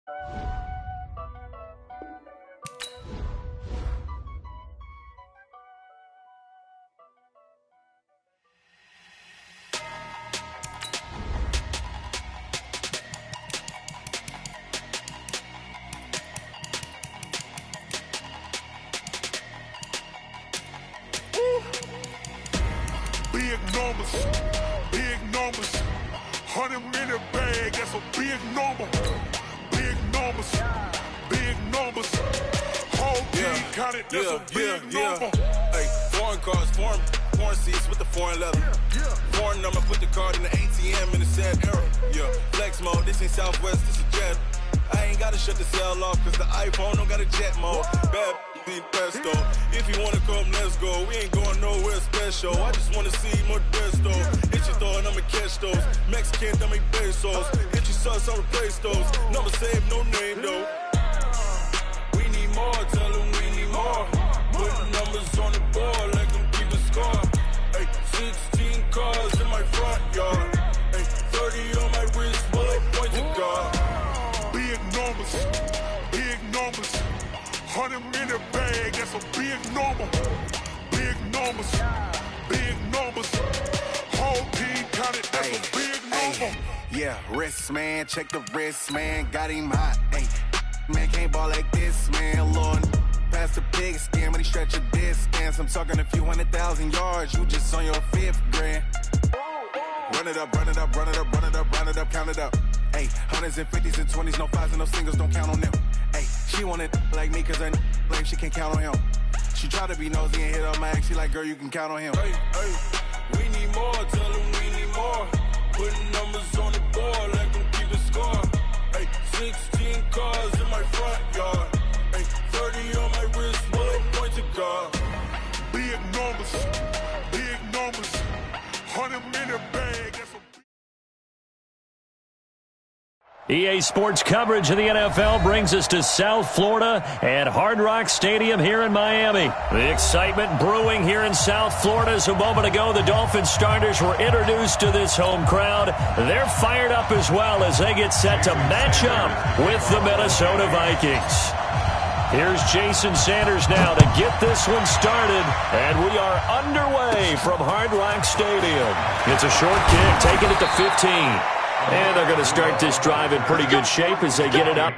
Big numbers, big numbers. 100-minute bag, that's a big number. Big numbers, big numbers. Whole team counted, that's a big number. Hey, foreign cars, foreign seats with the foreign leather. Foreign number, put the card in the ATM in the sad era. Yeah, flex mode, this ain't Southwest, this is jet. I ain't gotta shut the cell off, cause the iPhone don't got a jet mode. Bad need pesto. If you wanna come, let's go. We ain't going nowhere special. I just wanna see more desto. Hit your throw and I'ma catch those. Mexican, I make pesos. Hit your sauce, I'll replace those. Number save, no name though. We need more, tell them we need more. Put numbers on the board, let them keep a score. Hey, 16 cars in my front yard. Hey, 30 on my wrist, bullet point to God. Big numbers, big numbers. 100-minute bag, that's a big number. Big numbers, big numbers. Whole team counted, that's a big number. Yeah, wrist, man, check the wrist, man. Got him hot, ayy. Man, can't ball like this, man. Lord, past the pig skin when he stretch a distance. I'm talking a few 100,000 yards. You just on your 5th grand. Run it up, run it up, run it up, run it up, run it up, count it up. Ayy, 100s and 50s and 20s, no 5s and no singles, don't count on them. Ayy, she want it like me cause her lame, she can't count on him. She try to be nosy and hit up my ex, she like, girl, you can count on him. Hey, we need more, tell them we need more. Putting numbers on the board, let them keep a score. Hey, 16 cars in my front yard. Hey, 30 on my wrist, bullet point to God. Big numbers, big numbers. 100-minute bag, that's a EA Sports coverage of the NFL brings us to South Florida and Hard Rock Stadium here in Miami. The excitement brewing here in South Florida as a moment ago the Dolphins starters were introduced to this home crowd. They're fired up as well as they get set to match up with the Minnesota Vikings. Here's Jason Sanders now to get this one started, and we are underway from Hard Rock Stadium. It's a short kick, taking it to 15. And they're going to start this drive in pretty good shape as they get it up.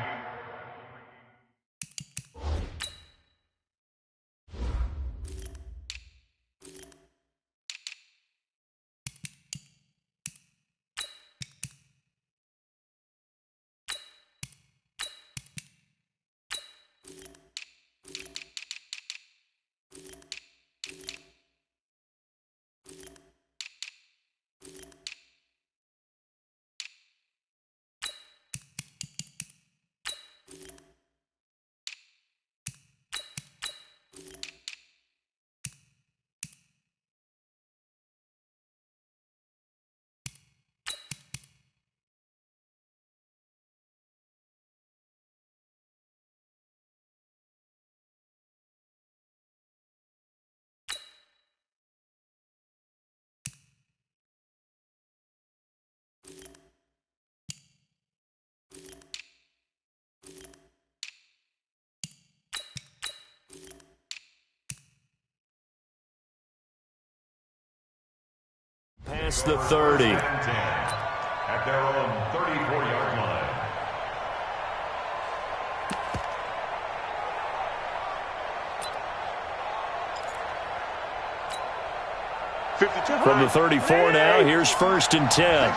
Past the 30. At their own 34-yard line. From the 34 now, here's 1st and 10.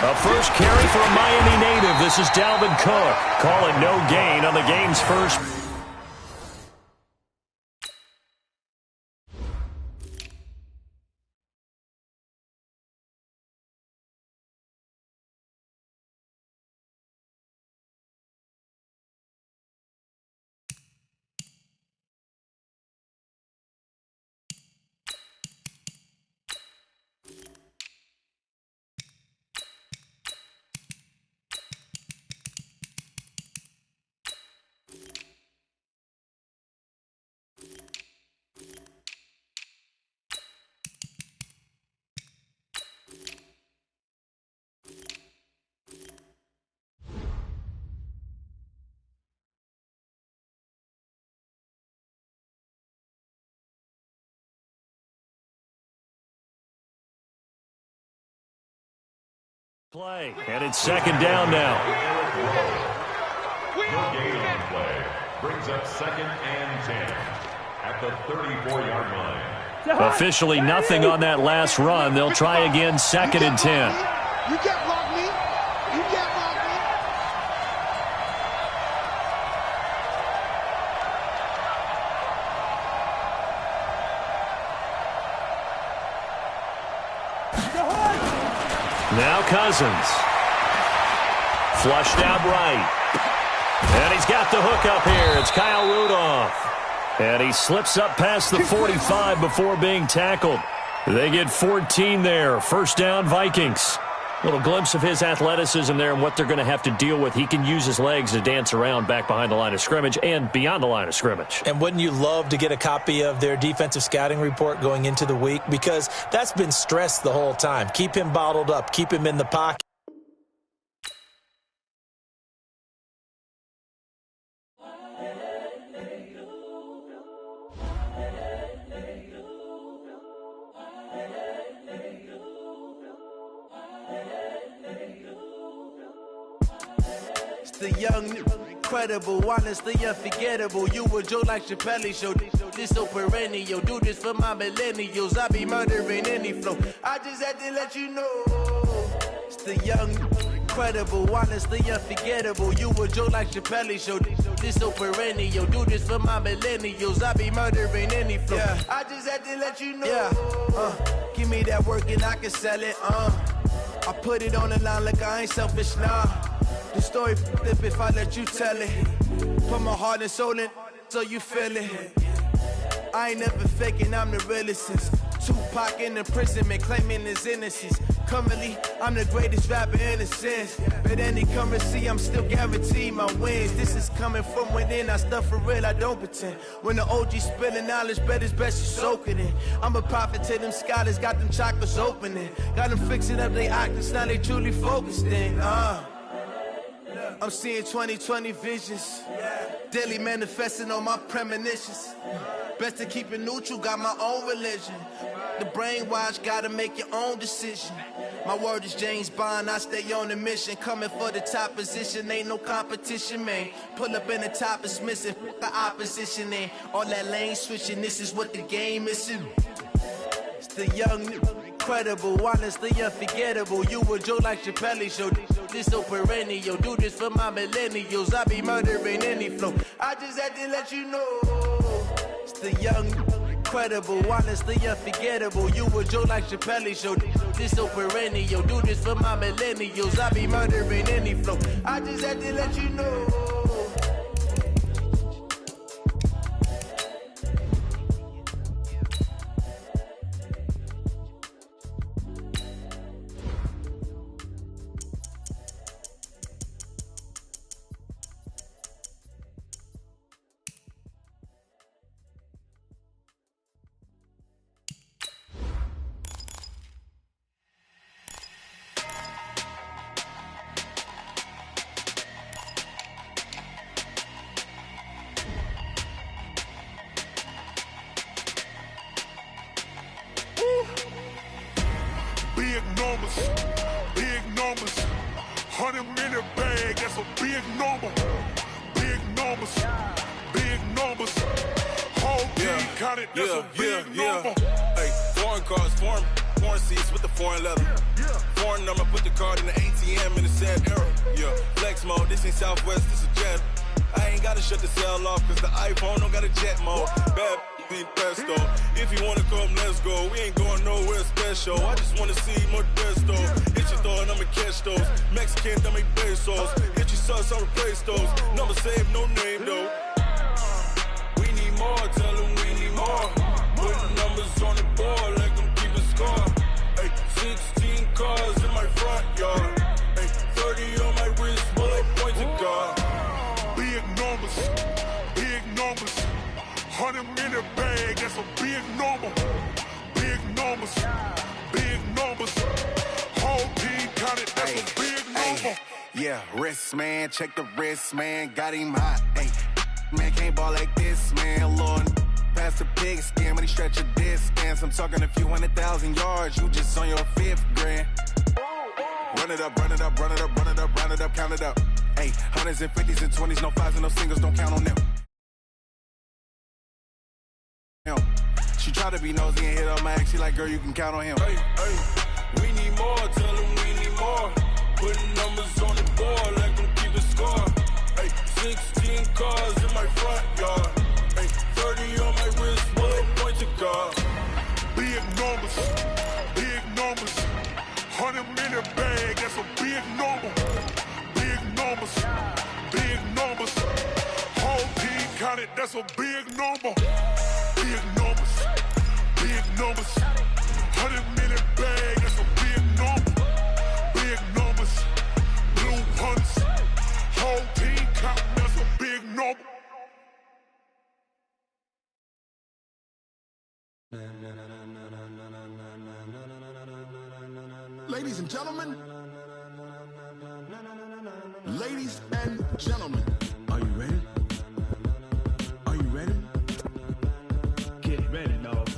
A first carry for a Miami native. This is Dalvin Cook. Calling no gain on the game's first. Play, and it's second down now. No gain on play. Brings up 2nd and 10 at the 34-yard line. Officially nothing on that last run. They'll try again, 2nd and 10. You can't block me. You can't block me. Now Cousins. Flushed out right. And he's got the hook up here. It's Kyle Rudolph. And he slips up past the 45 before being tackled. They get 14 there. First down, Vikings. Little glimpse of his athleticism there and what they're going to have to deal with. He can use his legs to dance around back behind the line of scrimmage and beyond the line of scrimmage. And wouldn't you love to get a copy of their defensive scouting report going into the week? Because that's been stressed the whole time. Keep him bottled up. Keep him in the pocket. The young, incredible, honestly unforgettable. You a Joe like Chappelle show. This so perennial. Do this for my millennials. I be murdering any flow. I just had to let you know. It's the young, incredible, honestly unforgettable. You a Joe like Chappelle show. This so perennial. Do this for my millennials. I be murdering any flow. Yeah. I just had to let you know. Yeah. Give me that work and I can sell it. I put it on the line like I ain't selfish, nah. The story flip if I let you tell it. Put my heart and soul in so you feel it. I ain't never faking, I'm the realest since Tupac in imprisonment, claiming his innocence. Currently, I'm the greatest rapper in a sense. But any currency, I'm still guaranteed my wins. This is coming from within, I stuff for real, I don't pretend. When the OG spilling knowledge, bet it's best you soak it in. I'm a prophet to them scholars, got them chakras opening. Got them fixing up their octaves, now they truly focused in. I'm seeing 2020 visions, daily manifesting on my premonitions. Best to keep it neutral, got my own religion. The brainwash, gotta make your own decision. My word is James Bond, I stay on the mission. Coming for the top position, ain't no competition, man. Pull up in the top is missing, the opposition in. All that lane switching, this is what the game is. It's the young, incredible, honestly unforgettable. You a Joe like Chappelle show. This so perennial. Do this for my millennials. I be murdering any flow. I just had to let you know. It's the young, incredible, honestly unforgettable. You a Joe like Chappelle show. This so perennial. Do this for my millennials. I be murdering any flow. I just had to let you know. Big numbers, 100-minute bag, that's a big number. Big numbers, whole team counted, that's a big number. Hey, foreign cars, foreign seats with the foreign leather. Foreign number, put the card in the ATM in the sad era. Yeah, flex mode, this ain't Southwest, this is Jet. I ain't gotta shut the cell off, cause the iPhone don't got a jet mode. Bad pesto. If you wanna come, let's go. We ain't going nowhere special. I just wanna see more desto. Hit your thought, I'ma catch those. Mexican, dummy pesos. Hit your sauce, I'll replace those. Number saved, no name though. We need more, tell them we need more. Put numbers on the board, like them keep a score. Hey, 16 cars in my front yard. Hey, 30 on my wrist, while I point to God. Big numbers, 100-minute bag, that's a big number. Big numbers, whole team counted, that's a big number. Yeah, wrist, man, check the wrist, man, got him hot, ayy. Man, can't ball like this, man, Lord. Pass the pig skin, but he stretch a distance. I'm talking a few 100,000 yards, you just on your 5th grand. Run it it up, run it up, run it up, run it up, round it up, count it up. Hey, hundreds and fifties and 20s, no fives and no singles, don't count on them. She tried to be nosy and hit on my ex. She like, girl, you can count on him. Hey, hey, we need more. Tell them we need more. Putting numbers on the board like them keeping score. Hey, 16 cars in my front yard. Hey, 30 on my wrist, one point to guard. Big numbers, big numbers. 100 minute bag, that's a big number. Big numbers, big numbers. Whole team counted, that's a big number. Big numbers, big numbers. 100 minute bag, that's a big number. Big numbers, blue hunts. Whole team counting, that's a big number. Ladies and gentlemen, ladies and gentlemen, are you ready? Are you ready? Get ready, dog.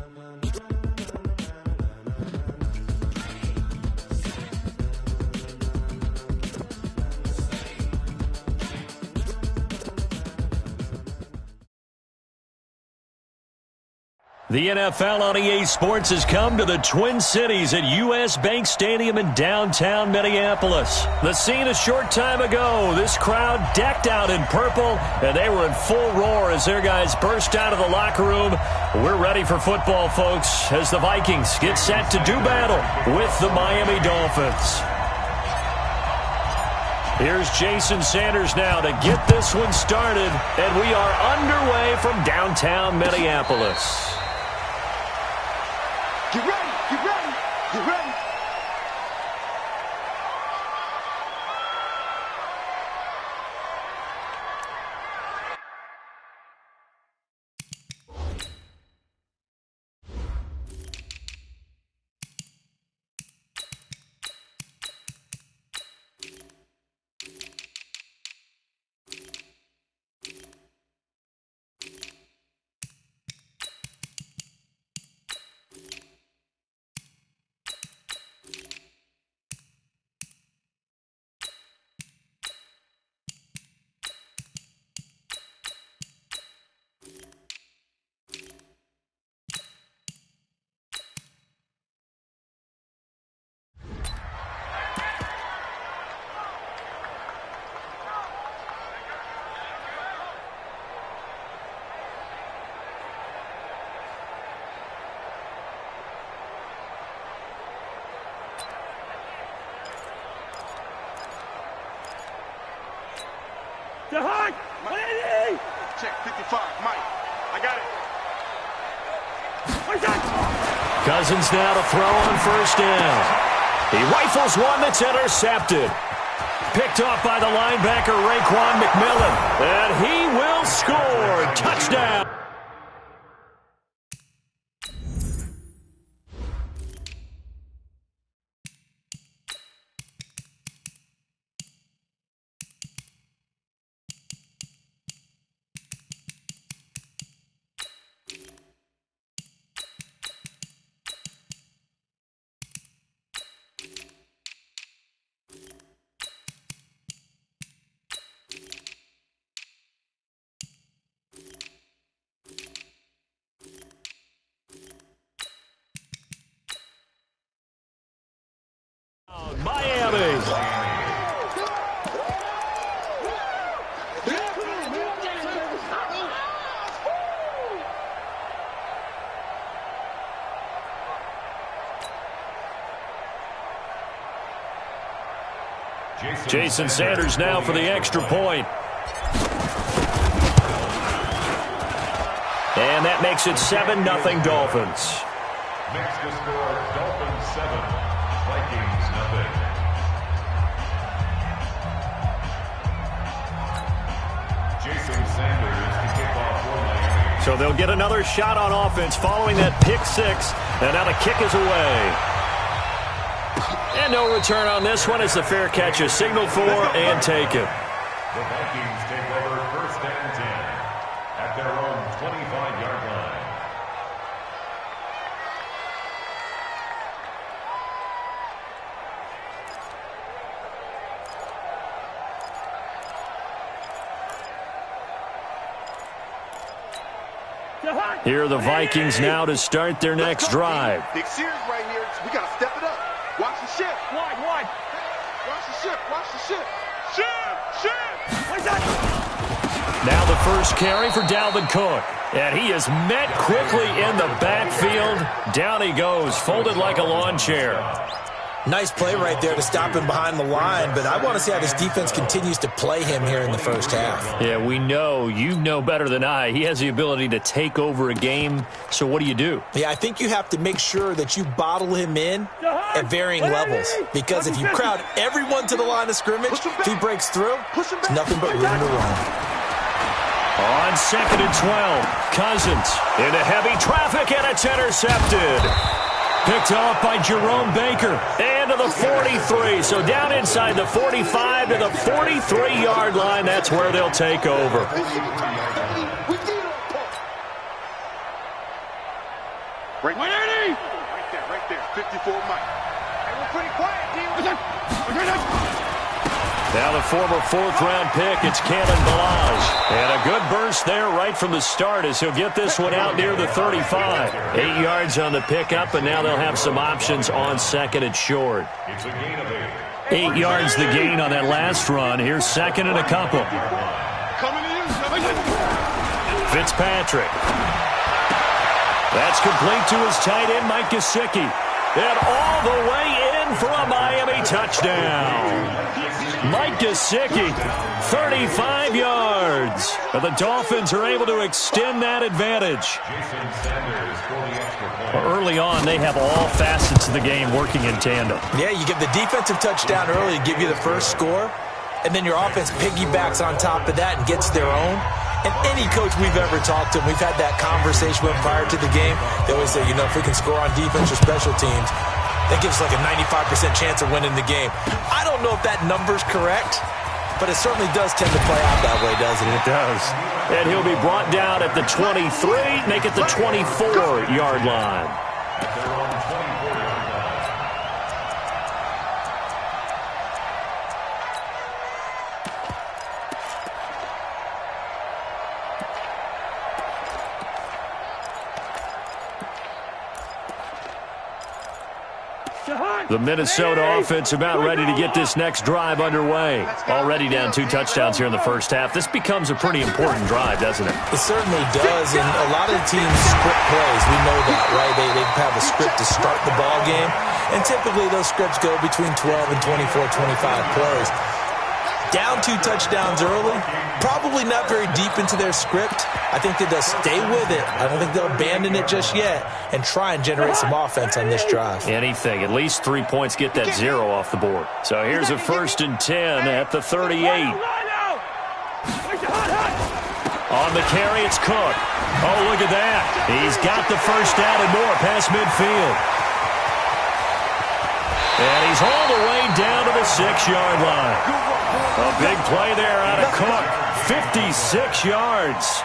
The NFL on EA Sports has come to the Twin Cities at U.S. Bank Stadium in downtown Minneapolis. The scene a short time ago, this crowd decked out in purple, and they were in full roar as their guys burst out of the locker room. We're ready for football, folks, as the Vikings get set to do battle with the Miami Dolphins. Here's Jason Sanders now to get this one started, and we are underway from downtown Minneapolis. Get ready, get ready, get ready. Check 55, Mike. I got it. Cousins now to throw on first down. He rifles one that's intercepted. Picked off by the linebacker Raekwon McMillan. And he will score. Touchdown. Miami. Jason Sanders now for the extra point. And that makes it 7-0 Dolphins. Makes the score Dolphins 7, Vikings nothing. Jason Sanders to kick off for Miami. So they'll get another shot on offense following that pick six. And now the kick is away. And no return on this one as the fair catch is signaled for and taken. The Vikings take over first and 10 at their own 25-yard line. Here are the Vikings now to start their next drive. Big series right here. We got to step it up. Watch the ship. Wide. Watch the ship. Watch the ship. Ship. Now the first carry for Dalvin Cook. And he is met quickly in the backfield. Down he goes, folded like a lawn chair. Nice play right there to stop him behind the line, but I want to see how this defense continues to play him here in the first half. Yeah, we know. You know better than I. He has the ability to take over a game, so what do? Yeah, I think you have to make sure that you bottle him in at varying levels, because if you crowd everyone to the line of scrimmage, if he breaks through, it's nothing but room to run. On 2nd and 12, Cousins into heavy traffic, and it's intercepted. Picked off by Jerome Baker. And to the 43. So down inside the 45 to the 43-yard line. That's where they'll take over. Right there. 54 Mike. Hey, we're pretty quiet, D. Now the former 4th-round pick, it's Kalen Ballage. And a good burst there right from the start as he'll get this one out near the 35. 8 yards on the pickup, and now they'll have some options on 2nd and short. It's a gain of 8 yards the gain on that last run. Here's 2nd and a couple. Fitzpatrick. That's complete to his tight end, Mike Gesicki. And all the way in for a Miami touchdown. Mike Gesicki, 35 yards. And the Dolphins are able to extend that advantage. Early on, they have all facets of the game working in tandem. Yeah, you get the defensive touchdown early to give you the first score, and then your offense piggybacks on top of that and gets their own. And any coach we've ever talked to, we've had that conversation with prior to the game, they always say, you know, if we can score on defense or special teams, that gives like a 95% chance of winning the game. I don't know if that number's correct, but it certainly does tend to play out that way, doesn't it? It does. And he'll be brought down at the 23, make it the 24-yard line. The Minnesota offense about ready to get this next drive underway. Already down 2 touchdowns here in the first half. This becomes a pretty important drive, doesn't it? It certainly does, and a lot of the teams script plays. We know that, right? They have a script to start the ball game, and typically those scripts go between 12 and 24, 25 plays. Down 2 touchdowns early, probably not very deep into their script. I think that they'll stay with it. I don't think they'll abandon it just yet and try and generate some offense on this drive. Anything. At least 3 points get that 0 off the board. So here's a 1st and 10 at the 38. On the carry, it's Cook. Oh, look at that. He's got the first down and more past midfield. And he's all the way down to the 6-yard line. A big play there out of Cook. 56 yards.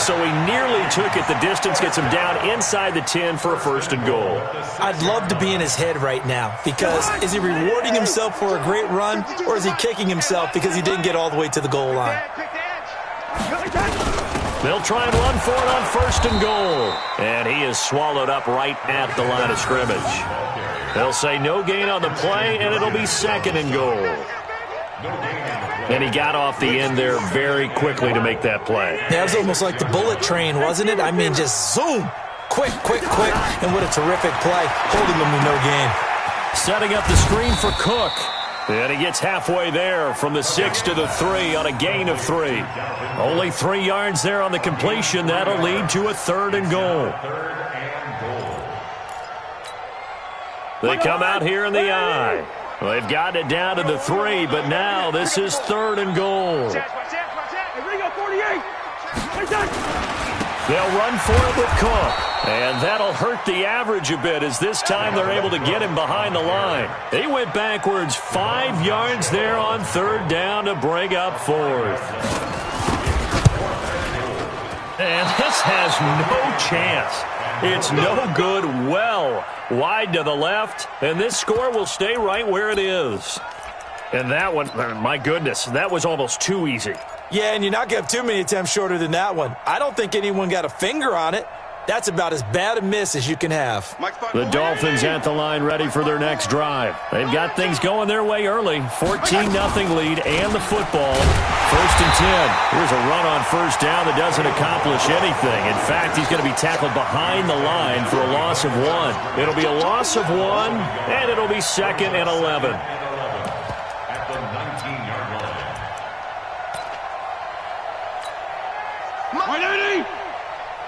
So he nearly took it the distance, gets him down inside the 10 for a 1st and goal. I'd love to be in his head right now, because is he rewarding himself for a great run, or is he kicking himself because he didn't get all the way to the goal line? They'll try and run for it on 1st and goal. And he is swallowed up right at the line of scrimmage. They'll say no gain on the play, and it'll be 2nd and goal. And he got off the end there very quickly to make that play. That was almost like the bullet train, wasn't it? I mean, just zoom. Quick. And what a terrific play, holding him to no gain. Setting up the screen for Cook. And he gets halfway there from the 6 to the 3 on a gain of 3. Only 3 yards there on the completion. That'll lead to a 3rd and goal. They come out here in the eye. Well, they've got it down to the 3, but now this is 3rd and goal. They'll run for it with Cook. And that'll hurt the average a bit, as this time they're able to get him behind the line. They went backwards 5 yards there on 3rd down to bring up 4th. And this has no chance. It's no good, well wide to the left, and this score will stay right where it is. And that one, my goodness, that was almost too easy. Yeah, and you're not going to have too many attempts shorter than that one. I don't think anyone got a finger on it. That's about as bad a miss as you can have. The Dolphins at the line ready for their next drive. They've got things going their way early. 14-0 lead and the football. 1st and 10. Here's a run on first down that doesn't accomplish anything. In fact, he's going to be tackled behind the line for a loss of 1. It'll be a loss of 1, and it'll be 2nd and 11. At the 19-yard line.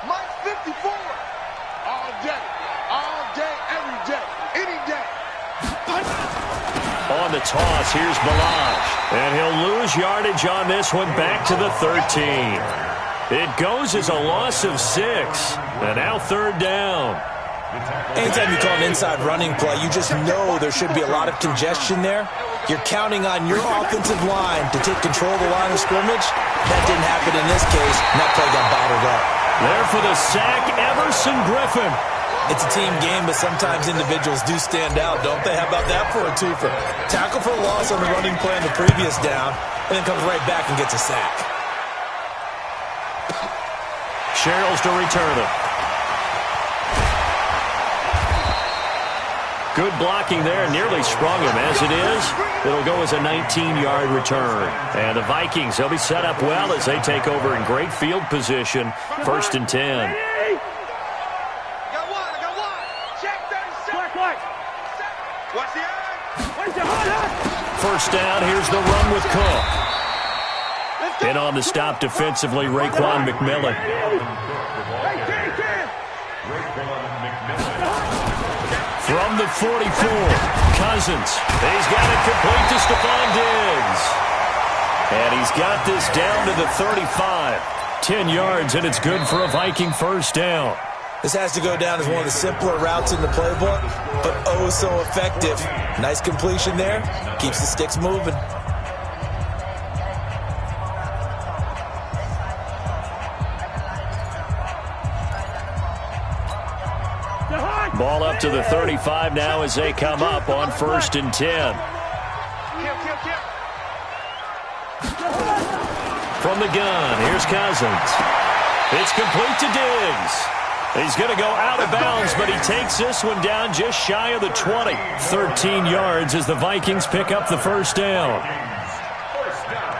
Mike 54. All day, every day, any day. On the toss, here's Balaj. And he'll lose yardage on this one back to the 13. It goes as a loss of 6. And now 3rd down. Anytime you call an inside running play, you just know there should be a lot of congestion there. You're counting on your offensive line to take control of the line of scrimmage. That didn't happen in this case, and that play got bottled up. There for the sack, Everson Griffin. It's a team game, but sometimes individuals do stand out, don't they? How about that for a twofer? Tackle for a loss on the running play on the previous down, and then comes right back and gets a sack. Sherrills to return it. Good blocking there, nearly sprung him. As it is, it'll go as a 19-yard return. And the Vikings, they'll be set up well as they take over in great field position. 1st and 10. First down, here's the run with Cook. And on the stop defensively, Raekwon McMillan. From the 44, Cousins. He's got it complete to Stephon Diggs. And he's got this down to the 35. 10 yards, and it's good for a Viking first down. This has to go down as one of the simpler routes in the playbook, but oh so effective. Nice completion there. Keeps the sticks moving. Ball up to the 35 now as they come up on 1st and 10. From the gun, here's Cousins. It's complete to Diggs. He's going to go out of bounds, but he takes this one down just shy of the 20. 13 yards as the Vikings pick up the first down. First down.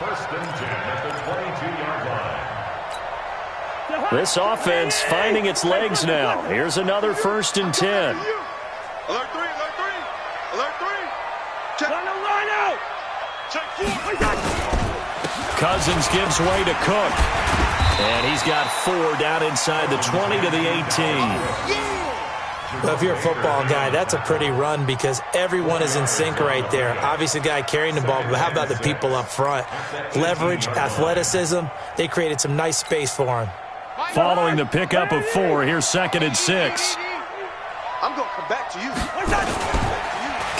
1st and 10 at the 22-yard line. This offense finding its legs now. Here's another 1st and 10. Alert 3, alert 3, alert 3. Check. Line out. Check 4. Cousins gives way to Cook. And he's got 4 down inside the 20 to the 18. Well, if you're a football guy, that's a pretty run because everyone is in sync right there. Obviously, the guy carrying the ball, but how about the people up front? Leverage, athleticism, they created some nice space for him. Following the pickup of 4, here's 2nd and 6. I'm going to come back to you.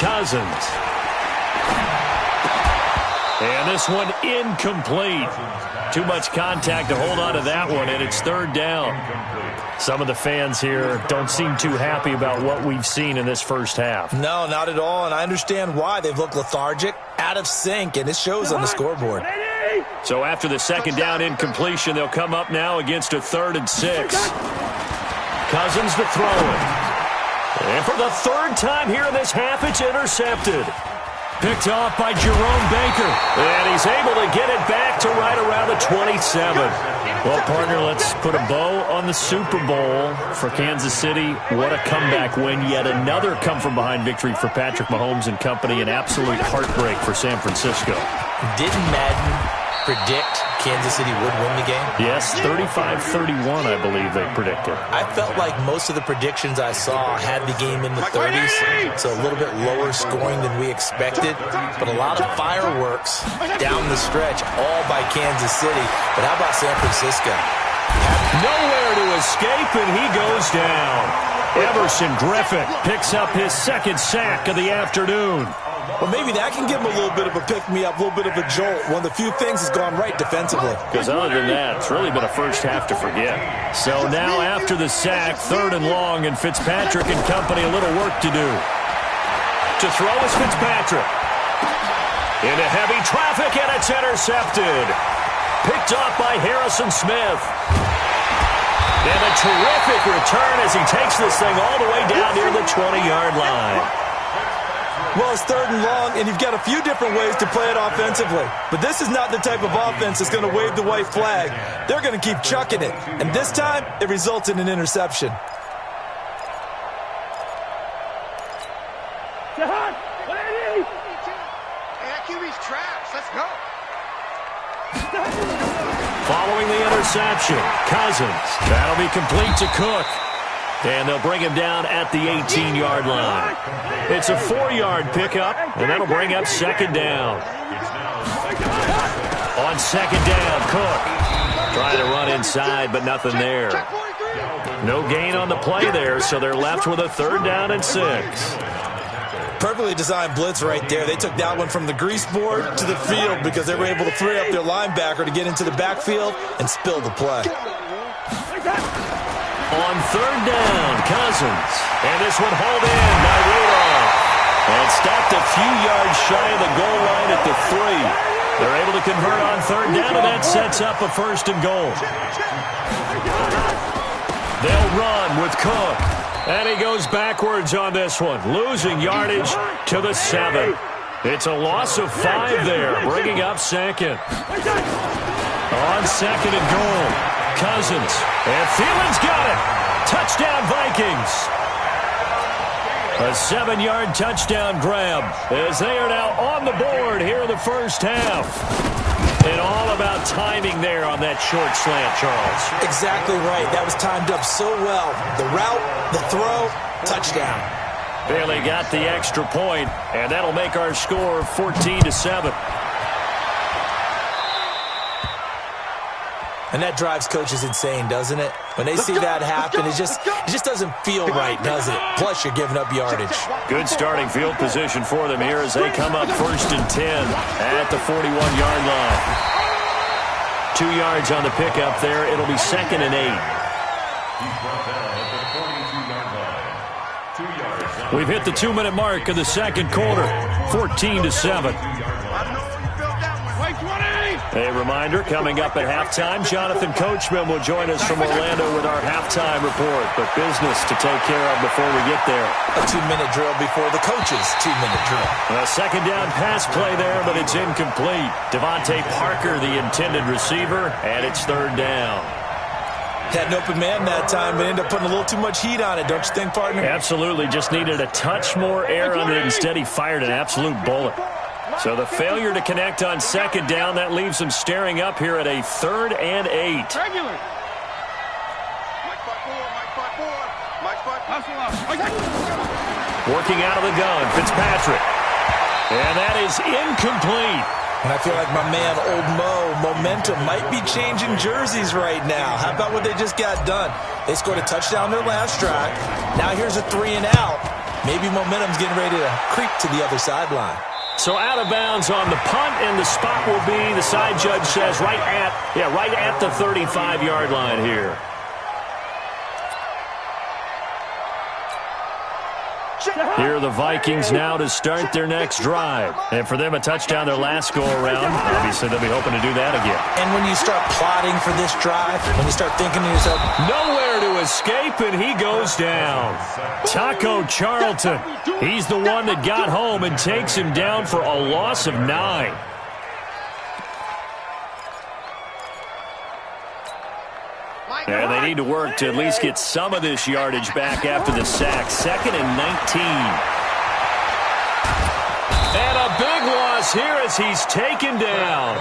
Cousins. And this one incomplete. Too much contact to hold on to that one, and it's 3rd down. Some of the fans here don't seem too happy about what we've seen in this first half. No, not at all, and I understand why. They've looked lethargic, out of sync, and it shows on the scoreboard. So after the 2nd down incompletion, they'll come up now against a 3rd and 6. Cousins to throw it. And for the 3rd time here in this half, it's intercepted. Picked off by Jerome Baker. And he's able to get it back to right around the 27. Well, partner, let's put a bow on the Super Bowl for Kansas City. What a comeback win. Yet another come-from-behind victory for Patrick Mahomes and company. An absolute heartbreak for San Francisco. Didn't Madden predict Kansas City would win the game? Yes, 35-31, I believe they predicted. I felt like most of the predictions I saw had the game in the 30s, so a little bit lower scoring than we expected, but a lot of fireworks down the stretch, all by Kansas City. But how about San Francisco? Nowhere to escape, and he goes down. Everson Griffin picks up his 2nd sack of the afternoon. Well, maybe that can give him a little bit of a pick-me-up, a little bit of a jolt. One of the few things has gone right defensively. Because other than that, it's really been a first half to forget. So now after the sack, 3rd and long, and Fitzpatrick and company a little work to do. To throw is Fitzpatrick. Into heavy traffic, and it's intercepted. Picked off by Harrison Smith. And a terrific return as he takes this thing all the way down near the 20-yard line. Well, it's 3rd and long, and you've got a few different ways to play it offensively. But this is not the type of offense that's going to wave the white flag. They're going to keep chucking it. And this time, it results in an interception. QB's trash. Let's go. Following the interception, Cousins. That'll be complete to Cook. And they'll bring him down at the 18-yard line. It's a 4-yard pickup, and that'll bring up 2nd down. On 2nd down, Cook. Trying to run inside, but nothing there. No gain on the play there, so they're left with a 3rd down and 6. Perfectly designed blitz right there. They took that one from the grease board to the field because they were able to free up their linebacker to get into the backfield and spill the play. On 3rd down, Cousins. And this one hauled in by Rudolph. And stopped a few yards shy of the goal line at the 3. They're able to convert on 3rd down, and that sets up a 1st and goal. They'll run with Cook. And he goes backwards on this one, losing yardage to the 7. It's a loss of 5 there, bringing up 2nd. On 2nd and goal, Cousins. And Thielen's got it. Touchdown, Vikings. A 7-yard touchdown grab as they are now on the board here in the first half. And all about timing there on that short slant, Charles. Exactly right. That was timed up so well. The route, the throw, touchdown. Bailey got the extra point, and that'll make our score 14-7. And that drives coaches insane, doesn't it? When they see that happen, it just doesn't feel right, does it? Plus, you're giving up yardage. Good starting field position for them here as they come up 1st and 10 at the 41-yard line. 2 yards on the pickup there. It'll be 2nd and 8. We've hit the 2-minute mark of the 2nd quarter. 14-7. A reminder, coming up at halftime, Jonathan Coachman will join us from Orlando with our halftime report. But business to take care of before we get there. A 2-minute drill before the coach's 2-minute drill. A 2nd down pass play there, but it's incomplete. Devontae Parker, the intended receiver, and it's 3rd down. Had an open man that time, but ended up putting a little too much heat on it, don't you think, partner? Absolutely. Just needed a touch more air under it. Instead, he fired an absolute bullet. So the failure to connect on 2nd down, that leaves them staring up here at a 3rd and 8. Working out of the gun, Fitzpatrick. And that is incomplete. And I feel like my man, Old Mo, momentum might be changing jerseys right now. How about what they just got done? They scored a touchdown their last drive. Now here's a 3 and out. Maybe momentum's getting ready to creep to the other sideline. So out of bounds on the punt, and the spot will be, the side judge says, right at the 35-yard line here. Here are the Vikings now to start their next drive. And for them, a touchdown their last go-around. Obviously, they'll be hoping to do that again. And when you start plotting for this drive, when you start thinking to yourself, nowhere to escape, and he goes down. Taco Charlton, he's the one that got home and takes him down for a loss of 9. And they need to work to at least get some of this yardage back after the sack. 2nd and 19. And a big loss here as he's taken down.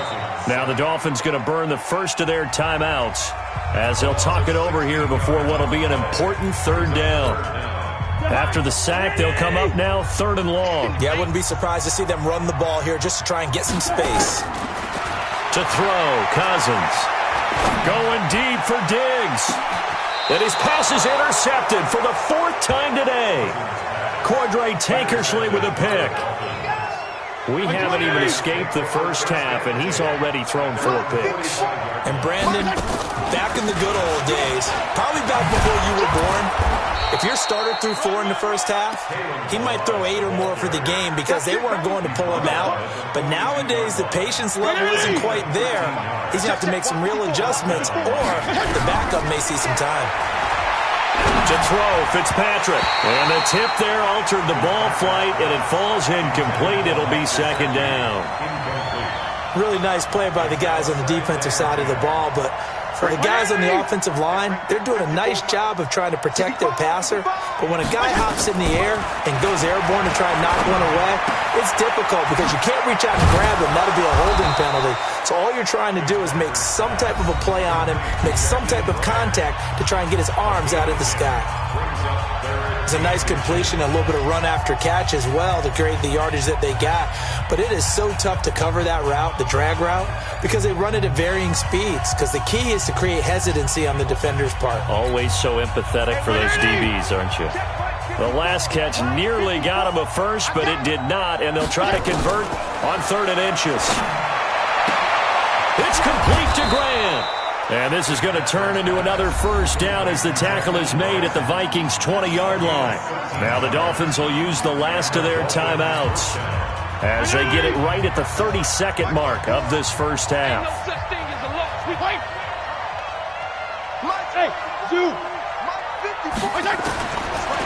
Now the Dolphins going to burn the first of their timeouts as they'll talk it over here before what will be an important 3rd down. After the sack, they'll come up now 3rd and long. Yeah, I wouldn't be surprised to see them run the ball here just to try and get some space. To throw, Cousins. Going deep for Diggs. And his pass is intercepted for the 4th time today. Cordray Tankersley with a pick. We haven't even escaped the first half, and he's already thrown 4 picks. And Brandon, back in the good old days, probably back before you were born, If your starter threw 4 in the first half, he might throw 8 or more for the game because they weren't going to pull him out. But nowadays, the patience level isn't quite there. He's going to have to make some real adjustments, or the backup may see some time. To throw, Fitzpatrick. And the tip there altered the ball flight, and it falls incomplete. It'll be second down. Really nice play by the guys on the defensive side of the ball, but for the guys on the offensive line, they're doing a nice job of trying to protect their passer. But when a guy hops in the air and goes airborne to try and knock one away, it's difficult because you can't reach out and grab him. That'll be a holding penalty. So all you're trying to do is make some type of a play on him, make some type of contact to try and get his arms out of the sky. It's a nice completion, a little bit of run after catch as well to create the yardage that they got. But it is so tough to cover that route, the drag route, because they run it at varying speeds. Because the key is to create hesitancy on the defender's part. Always so empathetic for those DBs, aren't you? The last catch nearly got him a first, but it did not, and they'll try to convert on 3rd and inches. It's complete to Graham. And this is going to turn into another first down as the tackle is made at the Vikings' 20-yard line. Now the Dolphins will use the last of their timeouts as they get it right at the 32nd mark of this first half.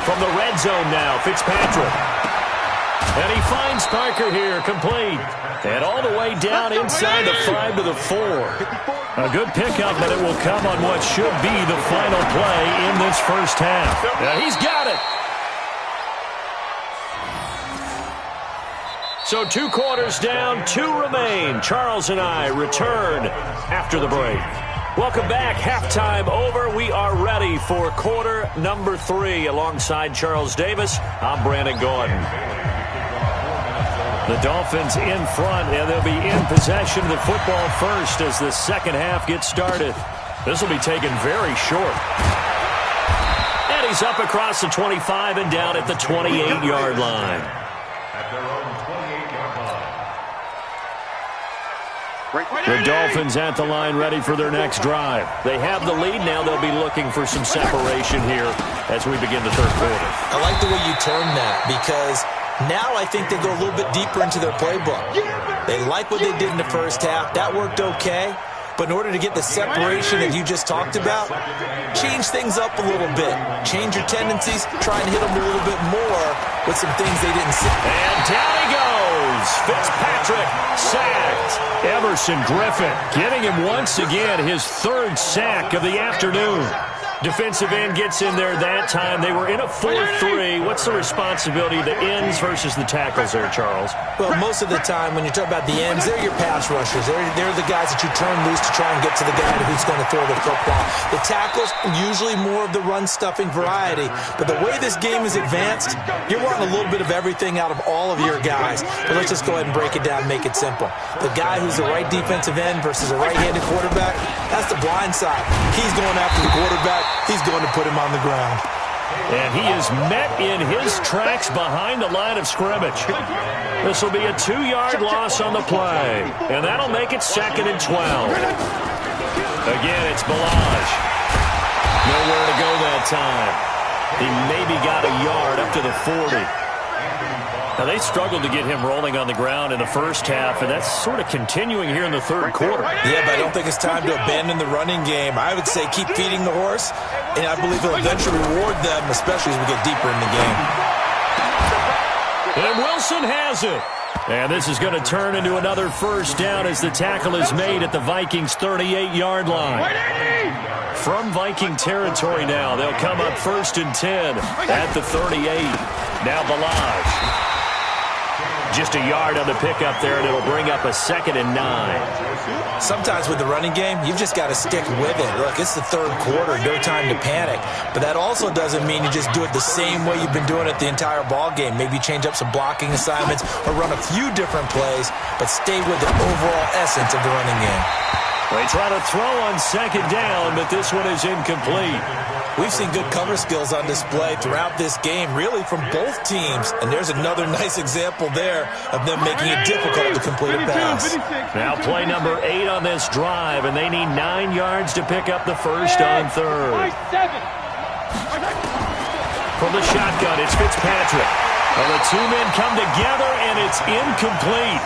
From the red zone now, Fitzpatrick. And he finds Parker here, complete. And all the way down inside the 5 to the 4. A good pickup, but it will come on what should be the final play in this first half. Yeah, he's got it. So 2 quarters down, 2 remain. Charles and I return after the break. Welcome back. Halftime over. We are ready for quarter number 3. Alongside Charles Davis, I'm Brandon Gordon. The Dolphins in front, and they'll be in possession of the football first as the second half gets started. This will be taken very short. And he's up across the 25 and down at the 28-yard line. The Dolphins at the line ready for their next drive. They have the lead. Now they'll be looking for some separation here as we begin the third quarter. I like the way you term that because now I think they go a little bit deeper into their playbook. They like what they did in the first half. That worked okay. But in order to get the separation that you just talked about, change things up a little bit. Change your tendencies. Try and hit them a little bit more with some things they didn't see. And down he goes. Fitzpatrick sacked. Everson Griffin getting him once again his 3rd sack of the afternoon. Defensive end gets in there that time. They were in a 4-3. What's the responsibility of the ends versus the tackles there, Charles? Well, most of the time when you talk about the ends, they're your pass rushers. They're the guys that you turn loose to try and get to the guy who's going to throw the football. The tackles, usually more of the run-stuffing variety. But the way this game is advanced, you're wanting a little bit of everything out of all of your guys. But let's just go ahead and break it down and make it simple. The guy who's the right defensive end versus a right-handed quarterback, that's the blind side. He's going after the quarterback. He's going to put him on the ground. And he is met in his tracks behind the line of scrimmage. This will be a 2-yard loss on the play. And that'll make it 2nd and 12. Again, it's Balaj. Nowhere to go that time. He maybe got a yard up to the 40. Now, they struggled to get him rolling on the ground in the first half, and that's sort of continuing here in the third quarter. Yeah, but I don't think it's time to abandon the running game. I would say keep feeding the horse, and I believe it'll eventually reward them, especially as we get deeper in the game. And Wilson has it. And this is going to turn into another first down as the tackle is made at the Vikings' 38-yard line. From Viking territory now, they'll come up 1st and 10 at the 38. Now Balaj. Just a yard on the pickup there, and it'll bring up a 2nd and 9. Sometimes with the running game, you've just got to stick with it. Look, it's the third quarter, no time to panic. But that also doesn't mean you just do it the same way you've been doing it the entire ball game. Maybe change up some blocking assignments or run a few different plays, but stay with the overall essence of the running game. They try to throw on 2nd down, but this one is incomplete. We've seen good cover skills on display throughout this game, really from both teams. And there's another nice example there of them making it difficult to complete a pass. Now play number 8 on this drive, and they need 9 yards to pick up the first on 3rd. from the shotgun. It's Fitzpatrick. Well, the two men come together, and it's incomplete.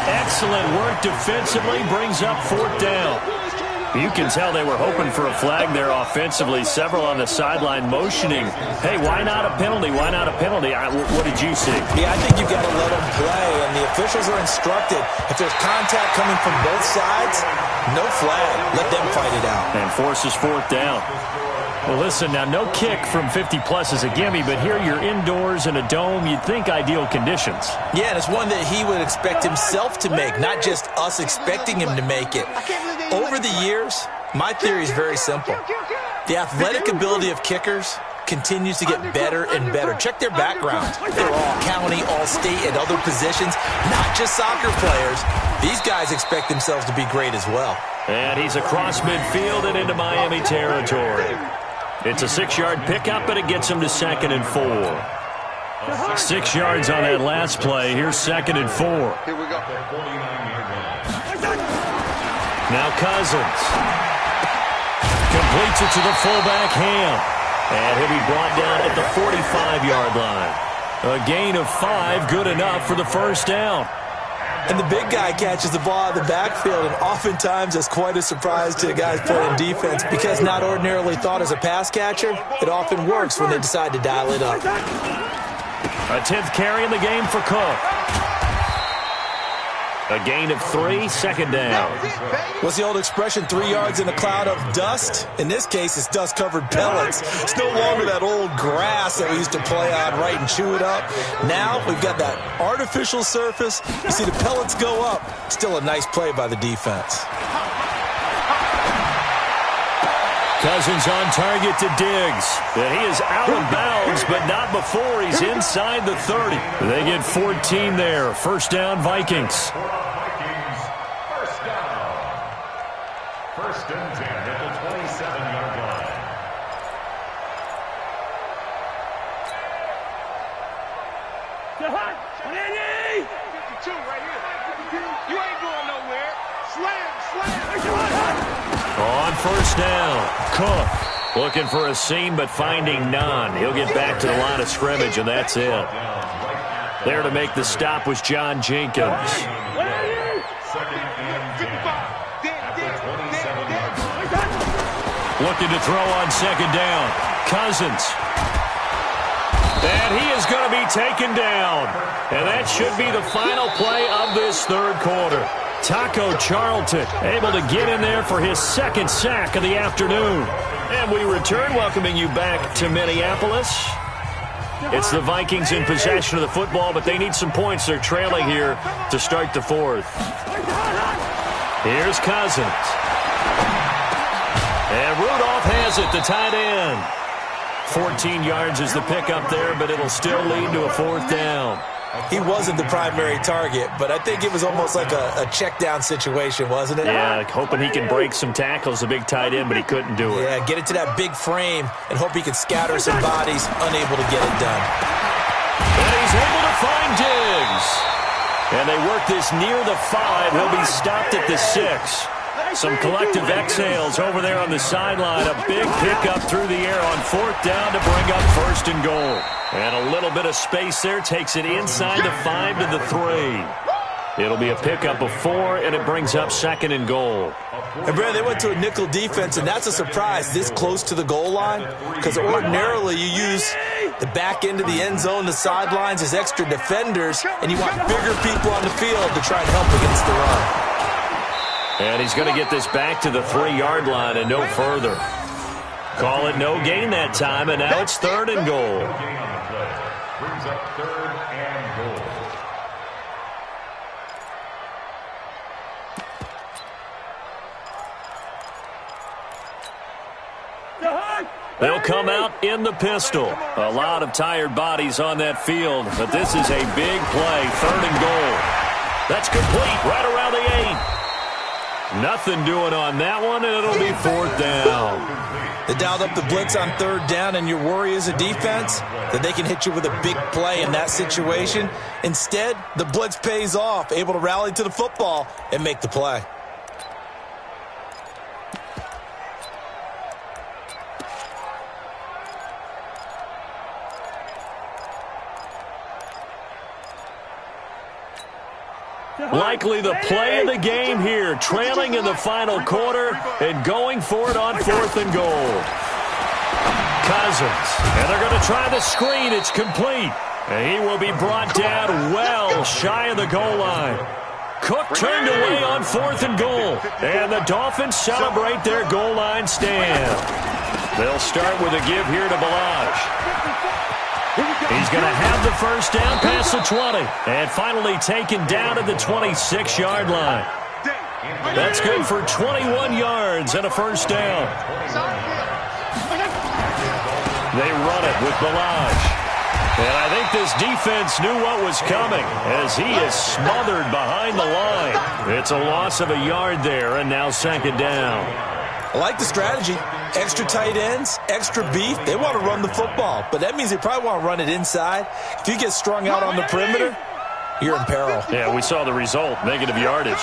Excellent work defensively. Brings up 4th down. You can tell they were hoping for a flag there offensively. Several on the sideline motioning, hey, why not a penalty? Why not a penalty? What did you see? Yeah, I think you've got to let them play, and the officials are instructed. If there's contact coming from both sides, no flag. Let them fight it out. And forces 4th down. Well, listen, now no kick from 50-plus is a gimme, but here you're indoors in a dome. You'd think ideal conditions. Yeah, and it's one that he would expect himself to make, not just us expecting him to make it. Over the years, my theory is very simple. The athletic ability of kickers continues to get better and better. Check their backgrounds. They're all county, all state, and other positions, not just soccer players. These guys expect themselves to be great as well. And he's across midfield and into Miami territory. It's a 6-yard pickup, and it gets him to 2nd and 4. 6 yards on that last play. Here's 2nd and 4. Here we go. Now Cousins completes it to the fullback Ham. And he'll be brought down at the 45-yard line. A gain of 5, good enough for the 1st down. And the big guy catches the ball out of the backfield, and oftentimes that's quite a surprise to the guys playing defense because not ordinarily thought as a pass catcher, it often works when they decide to dial it up. A 10th carry in the game for Cook. A gain of 3, 2nd down. What's the old expression, 3 yards in a cloud of dust? In this case, it's dust-covered pellets. It's no longer that old grass that we used to play on, right, and chew it up. Now we've got that artificial surface. You see the pellets go up. Still a nice play by the defense. Cousins on target to Diggs. And he is out of bounds, but not before he's inside the 30. They get 14 there. 1st down, Vikings. First and 10 at the 27-yard line. Right here. You ain't going nowhere. Slam. On 1st down, Cook looking for a seam but finding none. He'll get back to the line of scrimmage, and that's it. There to make the stop was John Jenkins. 2nd and 10 at the 27-yard line. Looking to throw on 2nd down. Cousins. And he is going to be taken down. And that should be the final play of this 3rd quarter. Taco Charlton able to get in there for his 2nd sack of the afternoon. And we return, welcoming you back to Minneapolis. It's the Vikings in possession of the football, but they need some points. They're trailing here to start the 4th. Here's Cousins. And Rudolph has it, the tight end. 14 yards is the pickup there, but it'll still lead to a 4th down. He wasn't the primary target, but I think it was almost like a check-down situation, wasn't it? Yeah, hoping he can break some tackles, a big tight end, but he couldn't do it. Yeah, get it to that big frame and hope he can scatter some bodies, unable to get it done. And he's able to find Diggs. And they work this near the 5. He'll be stopped at the 6. Some collective exhales over there on the sideline. A big pickup through the air on 4th down to bring up 1st and goal. And a little bit of space there takes it inside the 5 to the 3. It'll be a pickup of 4, and it brings up 2nd and goal. And, Brad, they went to a nickel defense, and that's a surprise this close to the goal line because ordinarily you use the back end of the end zone, the sidelines as extra defenders, and you want bigger people on the field to try and help against the run. And he's going to get this back to the 3-yard line and no further. Call it no gain that time, and now it's 3rd and goal. Brings up 3rd and goal. They'll come out in the pistol. A lot of tired bodies on that field, but this is a big play, 3rd and goal. That's complete right around the 8. Nothing doing on that one, and it'll be 4th down. They dialed up the blitz on 3rd down, and your worry as a defense that they can hit you with a big play in that situation. Instead, the blitz pays off, able to rally to the football and make the play. Likely the play of the game here, trailing in the final quarter and going for it on 4th and goal. Cousins, and they're going to try the screen. It's complete. And he will be brought down well shy of the goal line. Cook turned away on 4th and goal, and the Dolphins celebrate their goal line stand. They'll start with a give here to Balaj. He's going to have the first down past the 20, and finally taken down at the 26-yard line. That's good for 21 yards and a first down. They run it with Balaj. And I think this defense knew what was coming as he is smothered behind the line. It's a loss of a yard there, and now 2nd down. I like the strategy. Extra tight ends, extra beef. They want to run the football, but that means they probably want to run it inside. If you get strung out on the perimeter, you're in peril. Yeah, we saw the result, negative yardage.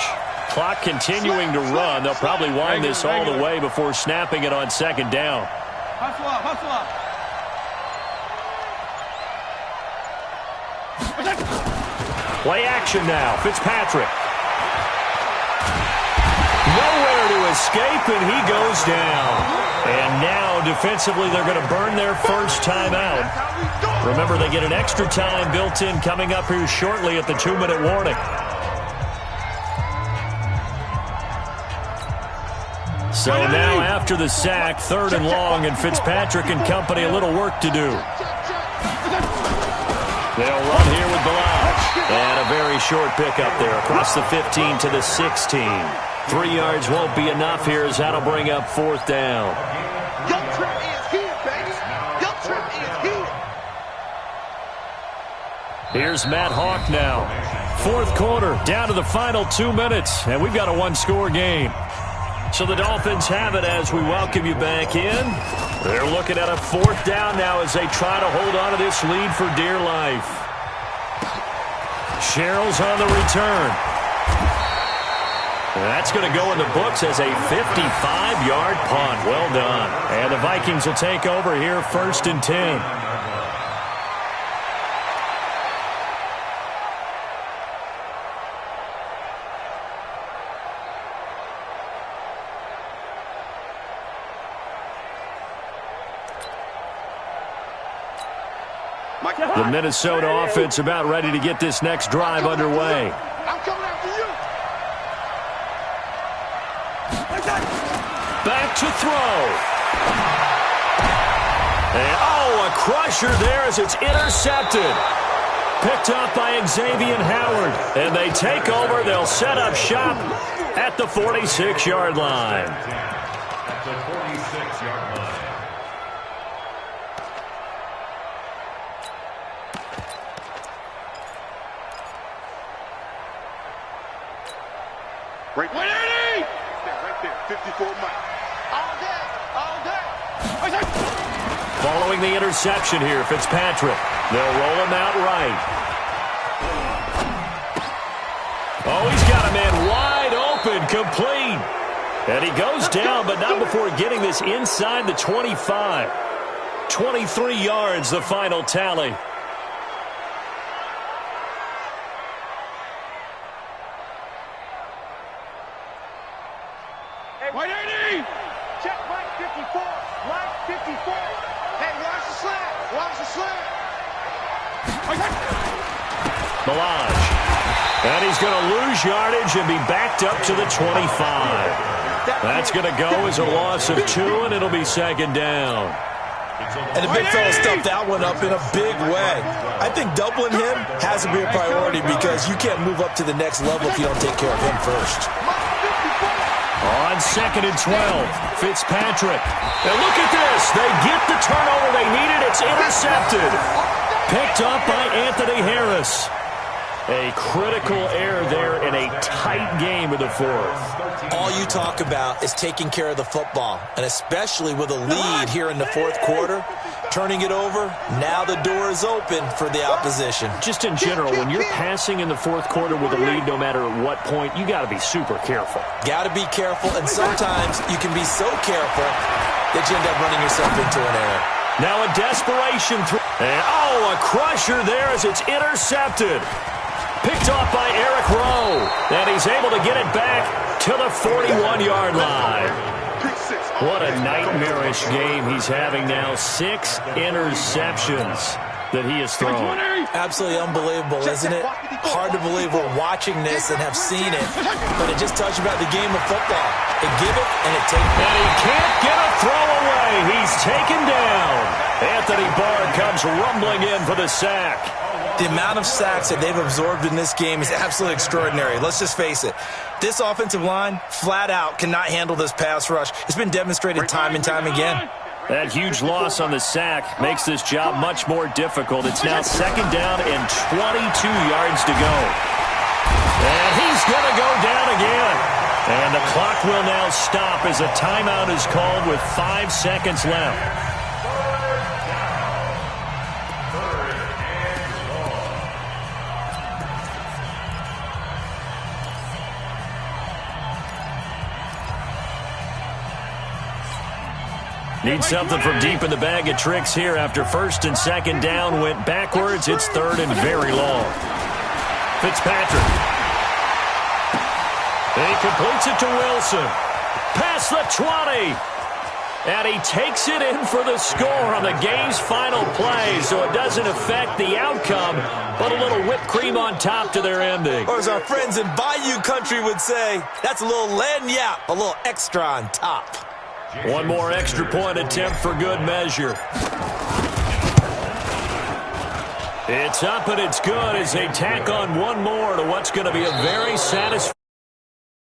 Clock continuing to run. They'll probably wind this all the way before snapping it on 2nd down. Hustle up, hustle up. Play action now. Fitzpatrick. Nowhere to escape, and he goes down. And now, defensively, they're going to burn their first time out. Remember, they get an extra time built in coming up here shortly at the 2-minute warning. So now, after the sack, 3rd and long, and Fitzpatrick and company a little work to do. They'll run here with Balaj. And a very short pickup there across the 15 to the 16. 3 yards won't be enough here as that'll bring up 4th down. Your trip is here, baby. Your trip is here. Here's Matt Hawk now. 4th quarter, down to the final 2 minutes, and we've got a 1-score game. So the Dolphins have it as we welcome you back in. They're looking at a 4th down now as they try to hold on to this lead for dear life. Sherrill's on the return. That's going to go in the books as a 55-yard punt. Well done. And the Vikings will take over here 1st and 10. The Minnesota offense about ready to get this next drive underway. I'm coming after you. Back to throw. And, a crusher there as it's intercepted. Picked up by Xavier Howard. And they take over. They'll set up shop at the 46-yard line. At the 46-yard line. Right there, 54 Mike. All day, all day. Following the interception here, Fitzpatrick. They'll roll him out right. Oh, he's got a man wide open, complete. And he goes down, but not before getting this inside the 25. 23 yards, the final tally. White 80! Check Mike 54. Mike 54. Hey, watch the slant. Watch the slant. Balaj. And he's going to lose yardage and be backed up to the 25. That's going to go as a loss of 2, and it'll be 2nd down. And the big fella stuffed that one up in a big way. I think doubling him has to be a priority because you can't move up to the next level if you don't take care of him first. On 2nd and 12, Fitzpatrick. And look at this. They get the turnover they needed. It's intercepted. Picked up by Anthony Harris. A critical error there in a tight game of the 4th. All you talk about is taking care of the football, and especially with a lead here in the 4th quarter, turning it over, now the door is open for the opposition. Just in general, when you're passing in the 4th quarter with a lead, no matter at what point, you got to be super careful. Got to be careful, and sometimes you can be so careful that you end up running yourself into an error. Now a desperation throw. And a crusher there as it's intercepted. Picked off by Eric throw. And he's able to get it back to the 41-yard line. What a nightmarish game he's having now. 6 interceptions that he has thrown. Absolutely unbelievable, isn't it? Hard to believe we're watching this and have seen it, but it just tells you about the game of football. It give it and it take it. And he can't get a throw away. He's taken down. Anthony Barr comes rumbling in for the sack. The amount of sacks that they've absorbed in this game is absolutely extraordinary. Let's just face it. This offensive line, flat out, cannot handle this pass rush. It's been demonstrated time and time again. That huge loss on the sack makes this job much more difficult. It's now 2nd down and 22 yards to go. And he's going to go down again. And the clock will now stop as a timeout is called with 5 seconds left. Need something from deep in the bag of tricks here after 1st and 2nd down went backwards. It's 3rd and very long. Fitzpatrick. He completes it to Wilson. Past the 20. And he takes it in for the score on the game's final play, so it doesn't affect the outcome, but a little whipped cream on top to their ending. Or as our friends in Bayou Country would say, that's a little lagniappe, a little extra on top. One more extra point attempt for good measure. It's up and it's good as they tack on one more to what's going to be a very satisfying